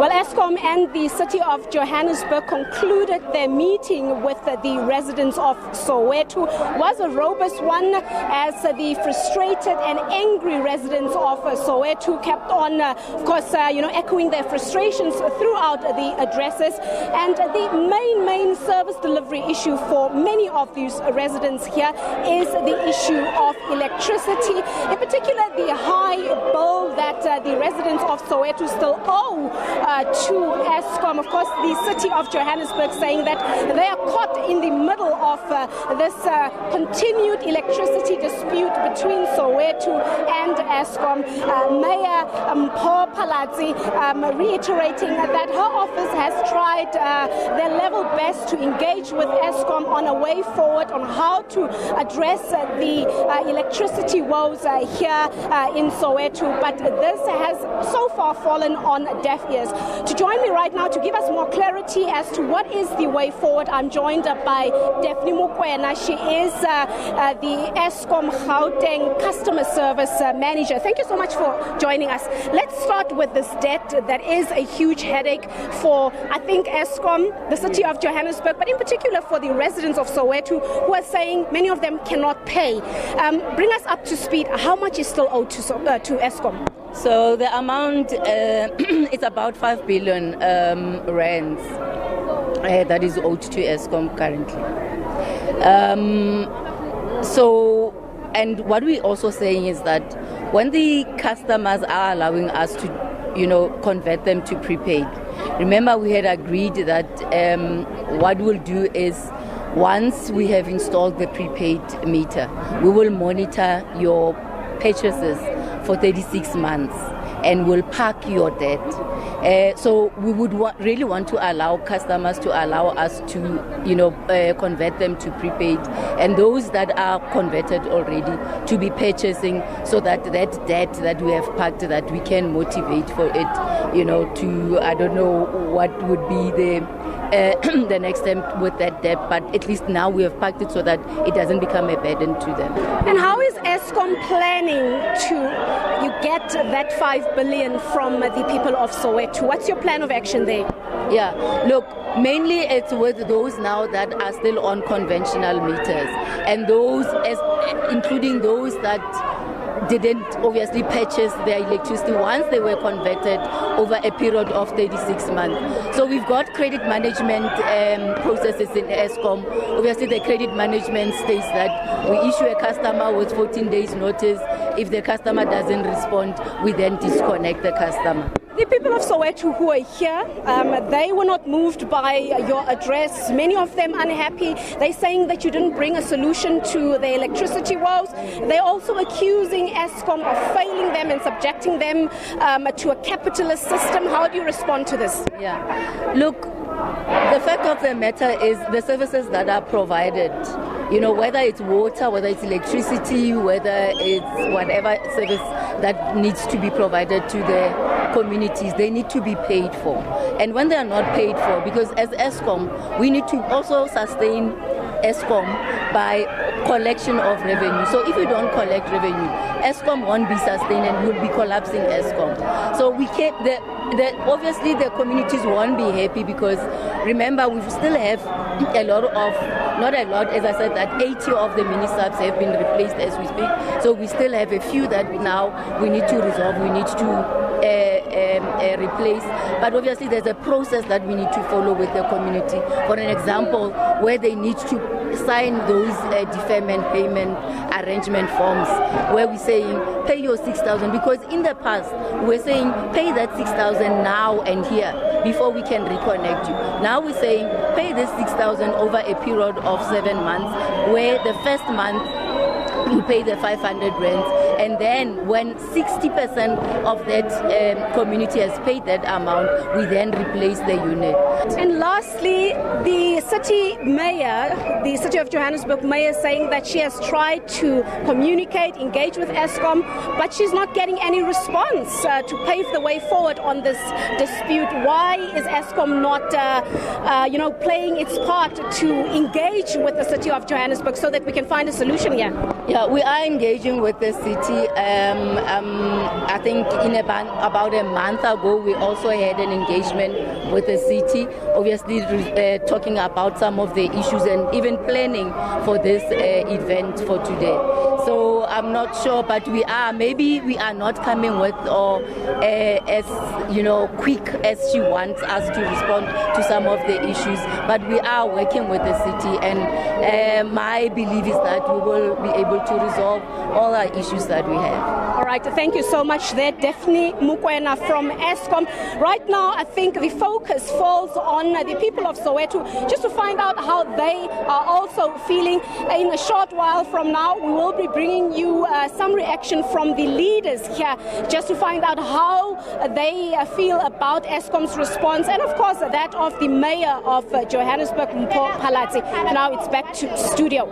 Well, Eskom and the city of Johannesburg concluded their meeting with the residents of Soweto. It was a robust one as the frustrated and angry residents of Soweto kept on, of course, echoing their frustrations throughout the addresses. And the main service delivery issue for many of these residents here is the issue of electricity, in particular the high bill that the residents of Soweto still owe to Eskom. Of course, the city of Johannesburg saying that they are caught in the middle of this continued electricity dispute between Soweto and Eskom. Mayor Mpho Phalatse reiterating that her office has tried their level best to engage with Eskom on a way forward on how to address the electricity woes here in Soweto, but this has so far fallen on deaf ears. To join me right now to give us more clarity as to what is the way forward, I'm joined by Daphne Mukwena. She is the Eskom Gauteng Customer Service Manager. Thank you so much for joining us. Let's start with this debt that is a huge headache for, I think, Eskom, the city of Johannesburg, but in particular for the residents of Soweto who are saying many of them cannot pay. Bring us up to speed. How much is still owed to Eskom? So the amount is about 5 billion rands that is owed to Eskom currently. And what we're also saying is that when the customers are allowing us to, convert them to prepaid, remember we had agreed that what we'll do is once we have installed the prepaid meter, we will monitor your purchases for 36 months and will park your debt. So we would really want to allow customers to allow us to, convert them to prepaid, and those that are converted already to be purchasing, so that debt that we have parked, that we can motivate for it, to, I don't know what would be the next step with that debt, but at least now we have parked it so that it doesn't become a burden to them. And how is Eskom planning to get that 5 billion from the people of Soweto? What's your plan of action there? Yeah, look, mainly it's with those now that are still on conventional meters, and those, including those that didn't obviously purchase their electricity once they were converted over a period of 36 months. So we've got credit management processes in Eskom. Obviously the credit management states that we issue a customer with 14 days notice. If the customer doesn't respond, we then disconnect the customer. The people of Soweto who are here, they were not moved by your address. Many of them unhappy. They're saying that you didn't bring a solution to the electricity woes. They're also accusing Eskom of failing them and subjecting them to a capitalist system. How do you respond to this? Yeah, look, the fact of the matter is the services that are provided, whether it's water, whether it's electricity, whether it's whatever service that needs to be provided to the communities, they need to be paid for. And when they are not paid for, because as Eskom, we need to also sustain Eskom by collection of revenue. So if you don't collect revenue, Eskom won't be sustained and will be collapsing Eskom. So we can't, obviously the communities won't be happy, because remember we still have a lot of, not a lot, as I said, that 80 of the mini-subs have been replaced as we speak. So we still have a few that now we need to resolve, we need to replace. But obviously there's a process that we need to follow with the community. For an example, where they need to sign those deferment payment arrangement forms, where we're saying pay your 6,000, because in the past we're saying pay that 6,000 now and here before we can reconnect you. Now we're saying pay this 6,000 over a period of 7 months, where the first month you pay the 500 rands, and then when 60% of that community has paid that amount, we then replace the unit. And lastly, the city mayor, the city of Johannesburg mayor, saying that she has tried to communicate, engage with Eskom, but she's not getting any response to pave the way forward on this dispute. Why is Eskom not, playing its part to engage with the city of Johannesburg so that we can find a solution here? Yeah, we are engaging with the city. I think about a month ago, we also had an engagement with the city, obviously talking about some of the issues and even planning for this event for today. So I'm not sure, but maybe we are not coming with as quick as she wants us to respond to some of the issues, but we are working with the city, and my belief is that we will be able to resolve all our issues that we have. All right, thank you so much there, Daphne Mukwena from Eskom. Right now, I think the focus falls on the people of Soweto, just to find out how they are also feeling. In a short while from now, we will be bringing you some reaction from the leaders here, just to find out how they feel about Eskom's response, and of course that of the mayor of Johannesburg, Mpho Phalatse. Now it's back to studio.